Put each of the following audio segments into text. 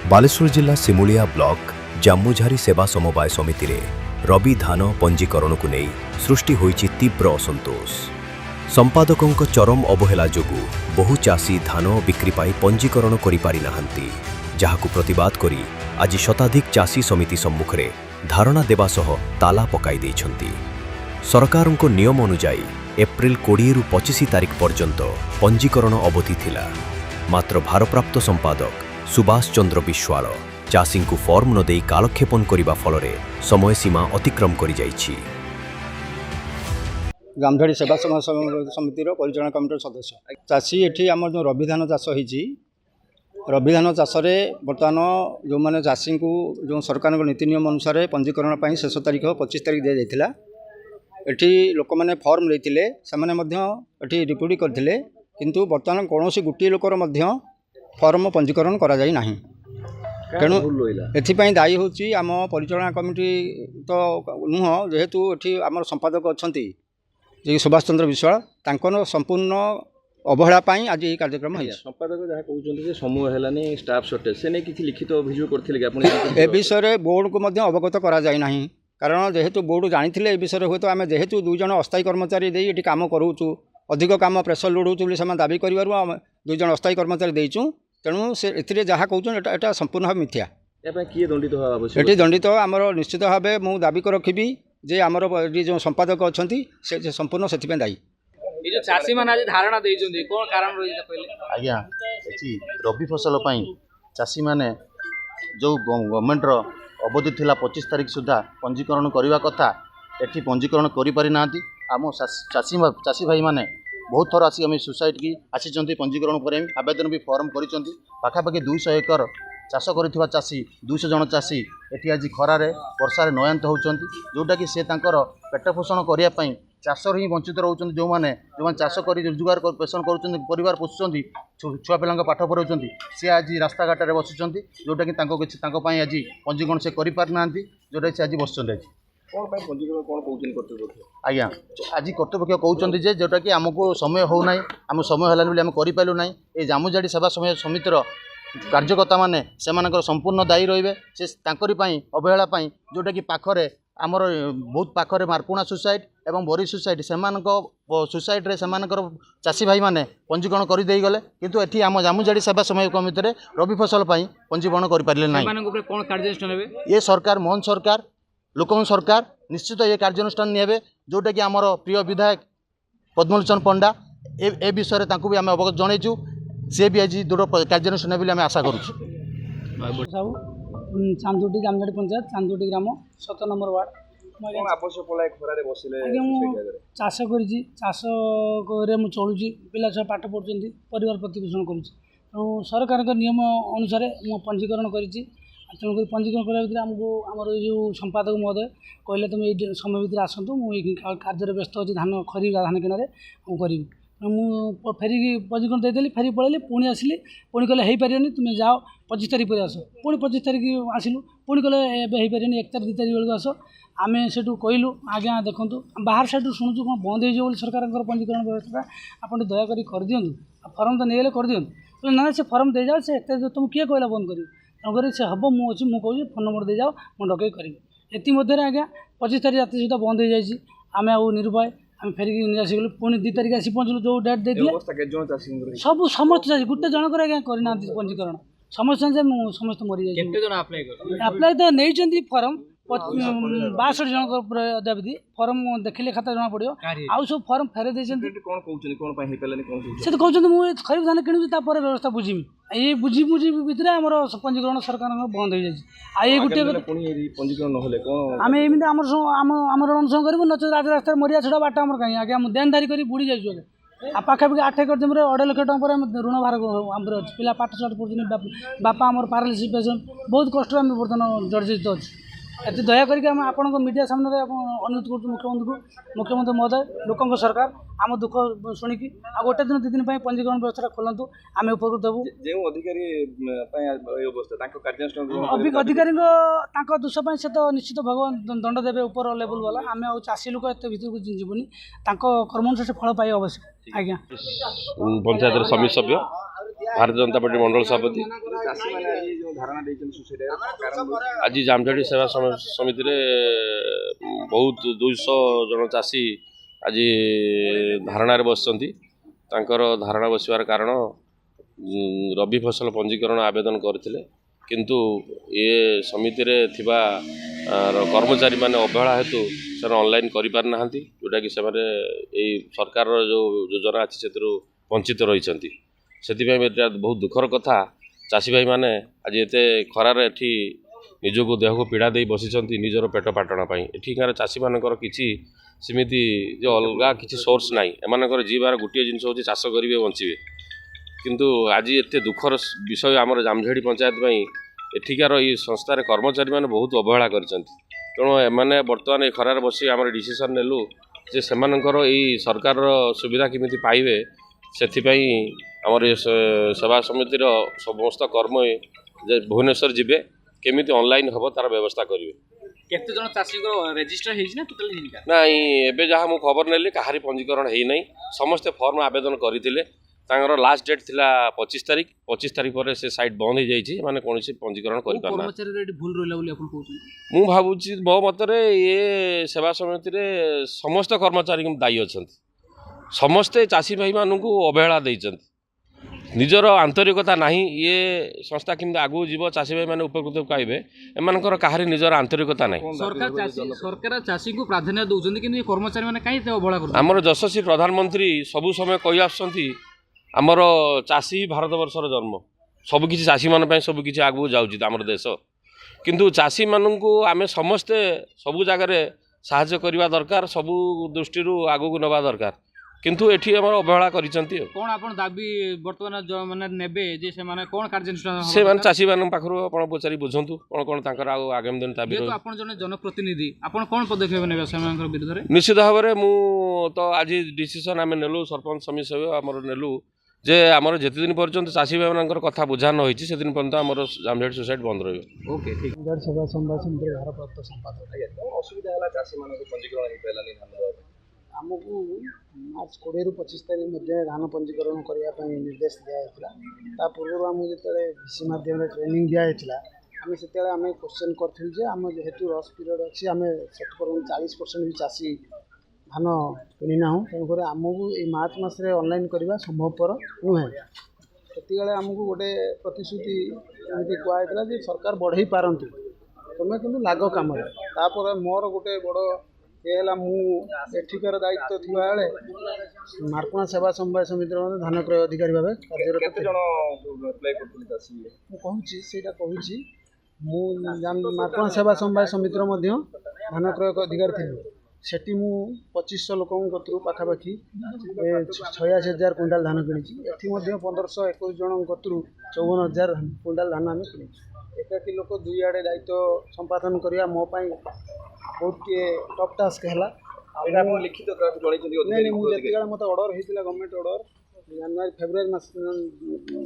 बालेश्वर जिला सिमुलिया ब्लॉक जाम्मुझारी सेवा समवाय समिति रे रबी धान पंजीकरण को नहीं सृष्टि होईछि तीव्र असंतोष। संपादकों चरम अवहेला जोगु बहु चाषी धान बिक्री पाई पंजीकरण करि पारि नाहंती, जहाकु प्रतिवाद करी आज शताधिक चाषी समिति सम्मुख रे धारणा देवा सह ताला पकाई दैछंती। सरकारक नियम अनुजाई एप्रिल 20 रु 25 तारिख पर्यंत पंजीकरण अवधि थिला, मात्र भारप्राप्त संपादक सुभाष चंद्र विश्वाल चाषी को फॉर्म न देई कालक्षेपण करिबा फलरे समय सीमा अतिक्रम करि जाइछि। जामझाड़ी सेवा समिति परिचालन कमिटी सदस्य चाषी एठी आम जो रबी धान चाष होइछि, रबी धान चाष बर्तमान जो मैंने चाषी को जो सरकार नीति नियम अनुसार पंजीकरण पर शेष तारीख 25 तारिख दि जाइथिला। एठी लोक मैंने फॉर्म लेते से रिपोर्ट करते, किंतु बर्तमान कौन गोटे लोकर फॉर्म पंजीकरण करा जाई नाही। तेणु एथिपाई दायी होची आम परिचालन कमिटी तो नुह, जेहेतु एठी आम संपादक अच्छी जे सुभाष चंद्र विश्वाल तांकर संपूर्ण अवहेला पाई आज ये कार्यक्रम है। संपादक जहाँ कहते समूह है स्टाफ सर्टेज से नहीं किसी लिखित अभियोग करते ए विषय बोर्ड को मध्य अवगत करा जाय नाही, कारण जेहेतु बोर्ड जानी ए विषय हुए तो आम जेहेतु 2 जन अस्थायी कर्मचारी दे ये काम करूँ, अधिक काम प्रेसर लोड होती से दाबी कर 2 जन अस्थायी कर्मचारी देचु। तेणु से ए जहाँ कहते एटा संपूर्ण भाव मिथ्या। किए दंडित ये दंडित आमर निश्चित भाव मुझे दाबी कर रखी जे आमर जो संपादक अच्छा से संपूर्ण से दायी। चाषी मैंने आज धारणा देइछन्ती कोन कारण रही पहले आज्ञा एठी रबी फसल पाई चाषी माने जो गवर्नमेंट रो अवधि थिला 25 तारिख सुधा पंजीकरण करने कथा एठी पंजीकरण करि पारि नांती। आम चाषी भाई माने बहुत थर आसी आम सोसाइटी की आसी पंजीकरण पर आवेदन भी फॉर्म करिसेंती। पाखापाखि 200 एकर चाष कर चाषी 200 जन चाषी एठी आज खरारे वर्षार नयंत होउचंती, जोटा कि से तांकर पेट पोषण करिया पई चाषर ही वंचित रोचंती। जो माने चाष कर रोजगार पोषण कर परिवार पोषुचंती, छुआ पिला पाठ पढ़ाउचंती, से आज रास्ता घाट बसुचंती, जोटा कि आज पंजीकरण से करि पार नांती, जोटा से आज बसुचंती। आज्ञा आज कर्तृपक्ष कहते जे जोटा कि आमको समय हो ना, आम समय है आम करूँ ना। ये जामुझाड़ी सेवा समितिर कार्यकर्ता माने सेमानकर संपूर्ण दायी रहिबे से तांकरी पई अवहेला पई, जोटा कि पाखरे आमर बहुत पाखरे मारपुणा सोसाइटी एवं बरी सोसाइटी सोसाइटी रे सेमानकर चाषी भाई माने पंजीकरण कर दे गले, किंतु एठी आम जामुझाड़ी सेवा समिति रबी फसल पई पंजीकरण कर पारले नै। कोन कार्यानुष्ठान हेबे ये सरकार मोहन सरकार लोकन सरकार निश्चित ये कार्यानुष्ठान निये, जोटा कि आमर प्रिय विधायक पद्मलोचन पंडा ए विषय तांकु भी आम अवगत जनइचु, सी भी आज दृढ़ कार्यानुष्ठान बोली आम आशा करूँ। चांदोटी जामझाड़ी पंचायत चांदोटी ग्राम 7 नंबर वार्ड चाष कर चाष चलुची पिला छुआ पाठ पढ़ुं परिवार प्रतिपोषण करुँच। सरकार नियम अनुसार मु पंजीकरण कर तेणुक पंजीकरण करने आमको आमर जो संपादक महोदय कहले तुम ये समय भितर आसतु मुझे कार्य व्यस्त अच्छी धान खरी धान किनारे करी मु फेरिकी पंजीकरण देदेली फेरी पड़ेली पुणी आसिली पुणी कहले हो पारे तुम जाओ 25 तारिख पर आस पुणी 25 तारिख आसिलु पुणी कहले हो पारे 1 तारिख 2 तारिख बेलू आस आम से कहलु आज्ञा देखूँ बाहर साइड शुणुचु कौन बंद हो सरकार पंजीकरण व्यवस्था आप दयाकोरी कर दिंतु फर्म तो नहीं कर दिंतु ना से फर्म दे जाओ से 1 तारिख तुम किए कहला बंद कर तेणुक से हम मुझे मुझे फोन नंबर दे जाओ मुझे डकई करी एमध्य आज्ञा 25 तारिख रात सुधा बंद हो जाए आम आउ निरुपाय आम फेरिक आसगलु पुणी 2 तारिख आसी पहुँचलु जो डेट देते सब समस्त चाषी गोटे जनकर आज्ञा करना पंजीकरण समस्त समस्त मरी जाए आप्लाय तो नहीं फर्म 62 जन अद्यावधि फर्म देखिले खाता जना पड़ो आउ सब फर्म फेरे दे से तो कहते मुझे खरीफ धान किणुची व्यवस्था बुझीमी ये बुझी बुझी भितर आम पंजीकरण सरकार बंद हो जाए ये गोटे आम एमती आम अनुसरण करूँ नच राज रास्ता मरिया छड़ा बाट आम कहीं आगे देनदारी कर बुड़ी जाइए आ पाखापाखि 8 एकर जमीन 2.5 लाख टका पर ऋण भार आम अच्छे पिला पाठ साठ पढ़ुं बापा आम पारालिसिस पेसेंट बहुत कष्ट आम बर्तमान जर्जरित अच्छे एत दया करके आपण मीडिया सामने अनुरोध कर मुख्यमंत्री महोदय लोकों सरकार आम दुख शुणिकी आ गोटे दिन 2 दिन पंजीकरण व्यवस्था खोलतु आम उपकृत हेबू। अधिकारी दोष से तो निश्चित भगवान दंड देवे ऊपर लेवल वाला आम आ चाषी लोक एत भर जीवनी कर्म से फल पाई अवश्य। आज्ञा पंचायत समिति सभ्य भारतीय जनता पार्टी मंडल सभापति ଚାଷୀମାନେ ଆଜି ଯେଉଁ ଧାରଣା ଦେଇଛନ୍ତି ସୁସାଇଡ୍ କାରଣ आज जामझाड़ी सेवा समिति रे बहुत 200 जन चाषी आज धारणा बसचंती तांकर धारणा बसवार कारण रबी फसल पंजीकरण आवेदन करथिले किंतु ये समिति रे थिबा कर्मचारी माने अवहेला हेतु से ऑनलाइन करि पार नाहंती जोटा कि से सरकार जो योजना अछि सेतु वंचित रहिसंती सेतिपय बहुत दुखर कथा चाषी भाई माने आज एते खरार एठी निजको देह को पीड़ा दे बसी निजर पेट पाटना एठिकार चाषी मानकर किसी सेमिति जो अलग किसी सोर्स नाई एमानकर जीवार गोटे जिनस होची चाष करेंगे बंचे किंतु आज एते दुखर विषय आमर जामझाड़ी पंचायत एठिकार ये संस्थार कर्मचारी माने बहुत अवहेला करछंती तेणु एमाने वर्तमान ए खरार बसी आमर डिसीजन नेलु जे सेमानकर एई सरकार सुविधा केमिति पाइबे सेथिपई आमर सेवा समितिर समस्त कर्म जे भुवनेश्वर जिबे केमिति ऑनलाइन हबो तार व्यवस्था करिवे केते जन चाषी को रजिस्टर हेछि ना टोटल हेछि का नहीं एबे जहाँ मु खबर नेली कहारी पंजीकरण हेई नहीं समस्त फॉर्म आवेदन करथिले तांगर लास्ट डेट थिला 25 तारीख पर से साइट बंद हो जाइए माने कौन पंजीकरण कर कर्मचारी रेट भूल रहिला बोली अपन कहउछन मु भाबुची मो मतरे ये सेवा समिति रे समस्त कर्मचारी दायी अछंती समस्ते चाषी भाई मानू अवहेला देइछंती निजर आंतरिकता नहीं ये संस्था किंतु आगु जीव चाषी भाई माने उपकृत पाइबे एमानकर कहारी निजर आंतरिकता नहीं सरकार चाषी को प्राधान्य दउछन कि कर्मचारी माने काई ते अवहेला कर हमर यशस्वी प्रधानमंत्री सबु समय कहि आछंती आमर चाषी भारतवर्षर जन्म सबकि चाषी मान सबकि आगू जाऊँ आम देश किंतु चाषी मानू आम समस्ते सबु जगार साहाय्य करने दरकार सबु दृष्टि आगू नवा दरकार किंतु एठी हमर अवहेला करिसंती कोन आपन दाबी वर्तमान जो माने नेबे जे से माने कोन कार्यानुष्ठान से माने चाषी मान पाखरु आपण पचारि बुझंतु कोन कोन तांकर आगामी दिन दाबी तो आपण जने जनप्रतिनिधि आपण कोन पदक्षेप नेबे सेमानकर विरुद्ध रे निश्चित भाव में मु तो आज डिसीजन आम नेलु सरपंच समिति सभ्य आमर नेलु जे आमर जेते दिन पर्यंत चाषी भाई मानकर कथा बुझा न होईची से दिन पर्यंत आमर जामझाड़ी सोसाइटी बंद रहिबो ओके ठीक सेवा संवाद समिति भारप्राप्त संपादक असुविधा है चाषी मान पंजीकरण हो पारानी धान आमको मार्च 20 ରୁ 25 तारीख मध्य धान पंजीकरण करने निर्देश दिया पूर्व आम जो भिसी मध्यम ट्रेनिंग दिया आम से आम क्वेश्चन करूँ आम जेहेतु रस पीरियड अच्छी आम 40% भी चाषी धान किणीना तेणुक आमको ये मार्च मसरे ऑनलाइन करवा संभवपर नुहे से आमको गोटे प्रतिश्रुति एमती कहला जे सरकार बढ़ई पारती तुम्हें कि लाग कम मोर गोटे बड़ ये एठिकार दायित्व थी मार्कणा सेवा समवाय समिति धान क्रय अधिकारी भाव कार्यरत मार्कणा सेवा समवाय समिति धान क्रय अधिकारी थी सेठी मु 2500 लोक पाखापाखि 86,000 क्विंटाल धान किणी एटी 1521 जन कतरू 54,000 क्विंटाल धान आम कि एकाकी लोक दुई आड़े दायित्व संपादन करवा मो बहुत टफ टास्क है लिखित मुझे मत ऑर्डर होता गवर्नमेंट ऑर्डर जनवरी फेब्रुआरी मास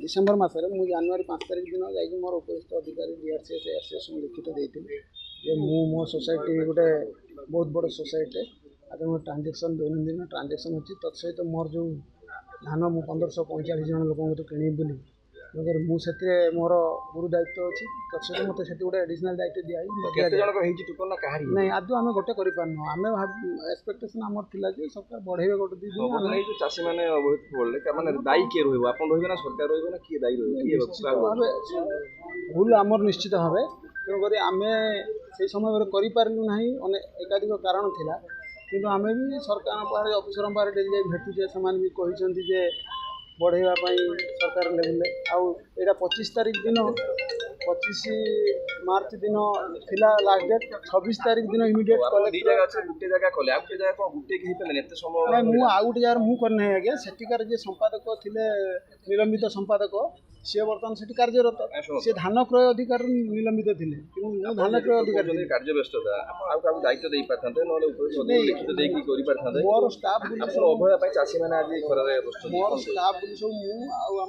डिसेम्बर मसरे मुझे जनवरी 5 तारीख दिन जाकि मोर उपरिस्थ अधिकारी डीआरसीएस एआरसीएस लिखित देते जे मो सोसाइटी गोटे बहुत बड़ सोसाइटी आज मोर ट्रांजेक्शन दैनंदिन ट्रांजेक्शन अच्छी तत्सहित मोर जो धान मु 1545 जन लोक किणी बोली मगर मुझे मोर गुरु दायित्व अच्छी तत्सहित मत से गोटे एडिशनल दायित्व दिया नहीं आदि आम गोटे करपारनु आम एक्सपेक्टेशन आम थिला जे सरकार बढ़ेबे गोटे दी चाषी मैंने अवहित पड़े मैंने दायी किए रहा आप रही ना सरकार रही ना किए दायी भूल आमर निश्चित भाव तेणुक आम से समय करूँ ना एकाधिक कारण थिला किंतु आम भी सरकार पाखे अफिसर पाखे डेली जाए भेटुचे से भी कहते बढ़ाई सरकार लेवल आउ 25 तारीख दिन 25 मार्च दिन थिला लास्ट डेट 26 तारीख दिन इमिडिएट गोटे जगह कले गोटे जगह गोटे समय मु आउ गोटे जगह मु करना है आज्ञा सेठिकार जे संपादक थिले निलंबित संपादक सी बर्तमान से कार्यरत सी धान क्रय अधिकार निलंबित थे धान क्रय अधिकार कार्य व्यस्तता दायित्व दे पारे लिखित मोर स्टाफ अवहेला चाषी मैंने आज खर मोर स्टाफ सब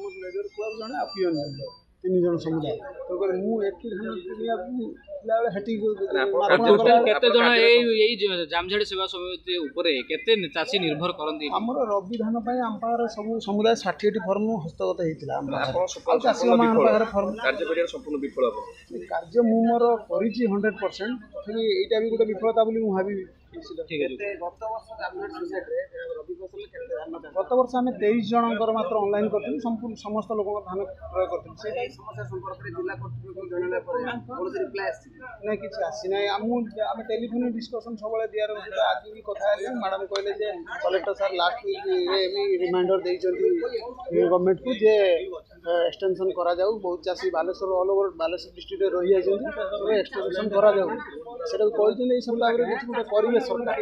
मुझे लेबर क्लब जड़े आपियन ତିନି ଜଣ ସମୁଦାୟ ତେଣୁକରି ମୁଁ ଏଠି ଧାନ କିଣିବାକୁ ଥିଲାବେଳେ ସେଠି ଟୋଟାଲ କେତେ ଜଣ ଏଇ ଜାମଝାଡ଼ି ସେବା ସମିତି ଉପରେ କେତେ ଚାଷୀ ନିର୍ଭର କରନ୍ତି? ଆମର ରବି ଧାନ ପାଇଁ ଆମ ପାଖରେ ସବୁ ସମୁଦାୟ 60ଟି ଫର୍ମ ହସ୍ତଗତ ହେଇଥିଲା ଆମ ପାଖରେ। ଆପଣ ଆଉ ଚାଷୀମାନଙ୍କ ପାଖରେ ଫର୍ମ କାର୍ଯ୍ୟ କରିବାର ସମ୍ପୂର୍ଣ୍ଣ ବିଫଳ ଆପଣ କାର୍ଯ୍ୟ ମୁଁ ମୋର କରିଛି 100%। କିନ୍ତୁ ଏଇଟା ବି ଗୋଟେ ବିଫଳତା ବୋଲି ମୁଁ ଭାବିବି। ଠିକ ଅଛି। ଗତ ବର୍ଷ ଆମେ 23 ଜଣଙ୍କର ମାତ୍ର ଅନଲାଇନ୍ କରିଥିଲୁ, ସମ୍ପୂର୍ଣ୍ଣ ସମସ୍ତ ଲୋକଙ୍କ ଧାନ କ୍ରୟ କରିଥିଲୁ। ସେଇଟା ନାଇଁ କିଛି ଆସିନାହିଁ। ଆମେ ଟେଲିଫୋନ ଡିସ୍କସନ୍ ସବୁବେଳେ ଦିଆର ଆଜି ବି କଥା ହେଲି, ମ୍ୟାଡ଼ାମ୍ କହିଲେ ଯେ କଲେକ୍ଟର ସାର୍ ଲାଷ୍ଟ ୱିକ୍ରେ ବି ରିମାଇଣ୍ଡର ଦେଇଛନ୍ତି ଗଭର୍ଣ୍ଣମେଣ୍ଟକୁ ଯେ ଏକ୍ସଟେନସନ୍ କରାଯାଉ। ବହୁତ ଚାଷୀ ବାଲେଶ୍ୱର ଅଲ୍ ଓଭର ବାଲେଶ୍ୱର ଡିଷ୍ଟ୍ରିକ୍ଟରେ ରହିଯାଇଛନ୍ତି, ତେବେ ଏକ୍ସଟେନସନ୍ କରାଯାଉ। ସେଟାକୁ କହିଛନ୍ତି ଏଇ ସପ୍ତାହରେ କିଛି ଗୋଟେ କରିବେ ସରକାର।